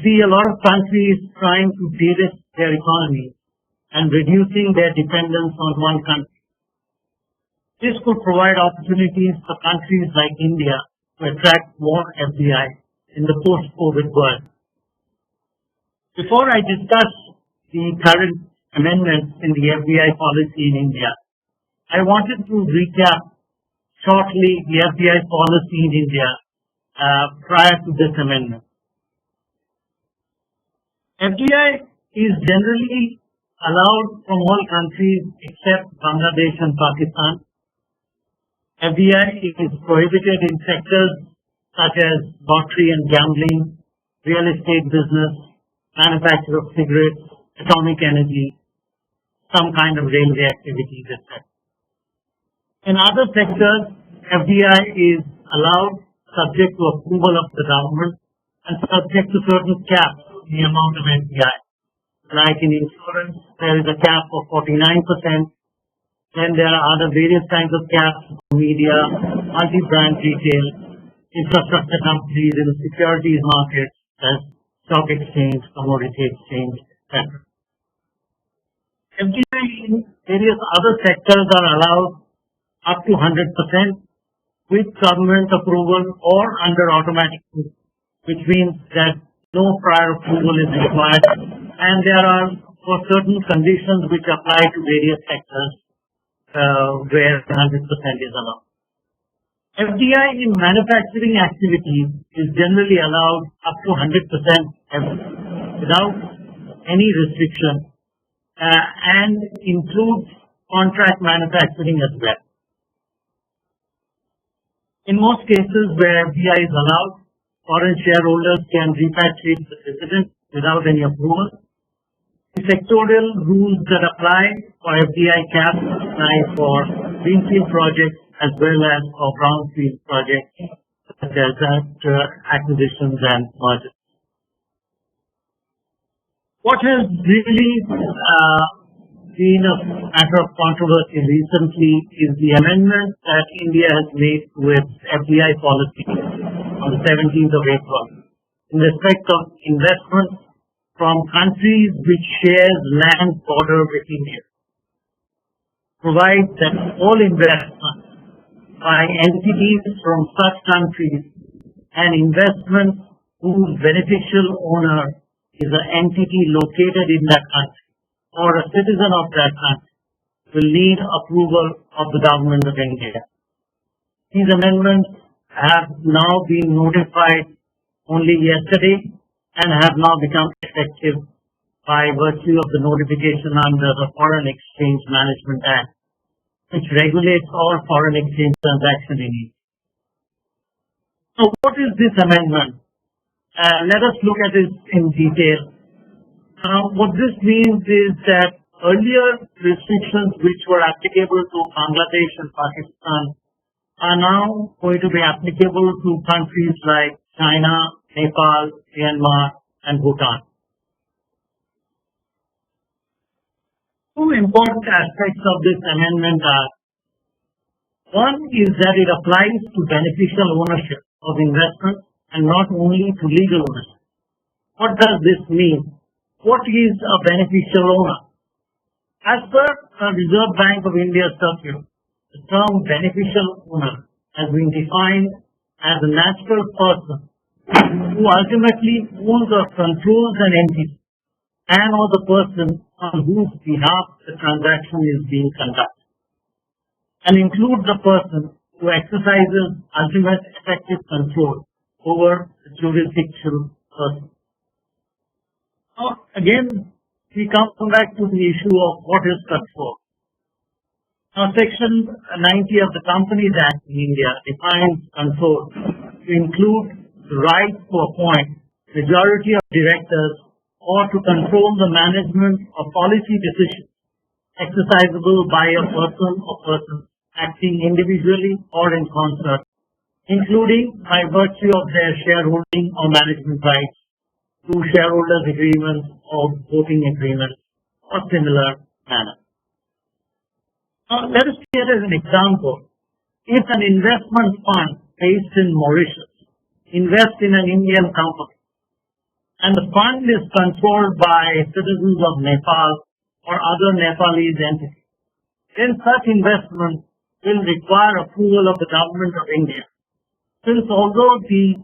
see a lot of countries trying to de-risk their economy and reducing their dependence on one country. This could provide opportunities for countries like India to attract more FDI in the post-COVID world. Before I discuss the current amendments in the FDI policy in India, I wanted to recap shortly the FDI policy in India prior to this amendment. FDI is generally allowed from all countries except Bangladesh and Pakistan. FDI is prohibited in sectors such as lottery and gambling, real estate business, manufacture of cigarettes, atomic energy, some kind of railway activities, etc. In other sectors, FDI is allowed subject to approval of the government and subject to certain caps in the amount of FDI. Like in insurance, there is a cap of 49%. Then there are other various kinds of caps, media, multi-brand retail, infrastructure companies in the securities markets, as stock exchange, commodity exchange, etc. FDI in various other sectors are allowed up to 100% with government approval or under automatic approval, which means that no prior approval is required, and there are for certain conditions which apply to various sectors where 100% is allowed. FDI in manufacturing activities is generally allowed up to 100% without any restriction and includes contract manufacturing as well. In most cases where FDI is allowed, foreign shareholders can repatriate the residents without any approval. The sectorial rules that apply for FDI caps apply for greenfield projects as well as for brownfield projects such as acquisitions and mergers. What has really been a matter of controversy recently is the amendment that India has made to its FDI policy on the 17th of April in respect of investments from countries which share land border with India. Provides that all investments by entities from such countries and investments whose beneficial owner is an entity located in that country or a citizen of that country will need approval of the government of India. These amendments have now been notified only yesterday and have now become effective by virtue of the notification under the Foreign Exchange Management Act, which regulates all foreign exchange transactions in India. So what is this amendment? Let us look at it in detail. What this means is that earlier restrictions which were applicable to Bangladesh and Pakistan are now going to be applicable to countries like China, Nepal, Myanmar, and Bhutan. Two important aspects of this amendment are: one is that it applies to beneficial ownership of investments and not only to legal ownership. What does this mean? What is a beneficial owner? As per the Reserve Bank of India circular, the term beneficial owner has been defined as a natural person who ultimately owns or controls an entity and or the person on whose behalf the transaction is being conducted, and includes the person who exercises ultimate effective control over the jurisdictional person. Now, again, we come back to the issue of what is control. Now, Section 90 of the Companies Act in India defines control to include the right to appoint majority of directors or to control the management of policy decisions exercisable by a person or persons acting individually or in concert, including by virtue of their shareholding or management rights through shareholders' agreements or voting agreements or similar manner. Now, let us take as an example, if an investment fund based in Mauritius invest in an Indian company and the fund is controlled by citizens of Nepal or other Nepalese entities, then such investment will require approval of the government of India. Since although the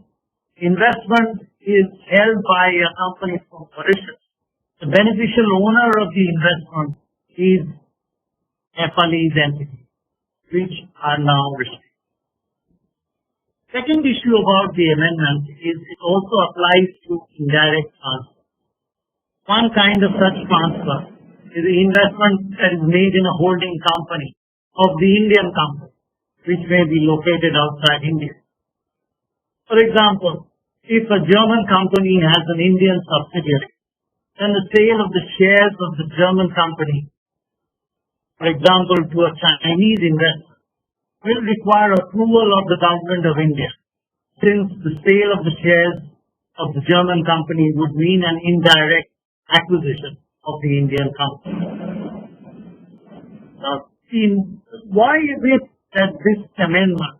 investment is held by a company from Mauritius, the beneficial owner of the investment is Nepalese entities, which are now restricted. Second issue about the amendment is it also applies to indirect transfer. One kind of such transfer is the investment that is made in a holding company of the Indian company, which may be located outside India. For example, if a German company has an Indian subsidiary, then the sale of the shares of the German company, for example, to a Chinese investor, will require approval of the government of India, since the sale of the shares of the German company would mean an indirect acquisition of the Indian company. Now, why is it that this amendment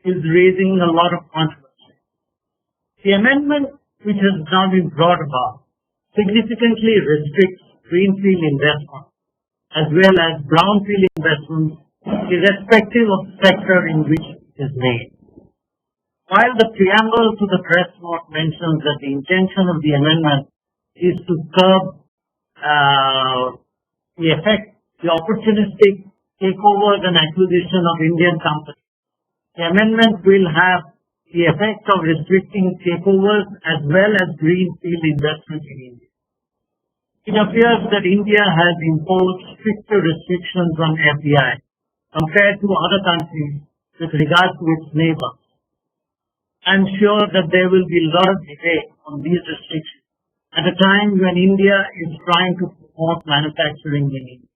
is raising a lot of controversy? The amendment which has now been brought about significantly restricts greenfield investment as well as brownfield investments irrespective of the sector in which it is made. While the preamble to the press note mentions that the intention of the amendment is to curb the opportunistic takeovers and acquisition of Indian companies, the amendment will have the effect of restricting takeovers as well as greenfield investment in India. It appears that India has imposed stricter restrictions on FDI compared to other countries with regard to its neighbors. I am sure that there will be a lot of debate on these restrictions at a time when India is trying to promote manufacturing in India.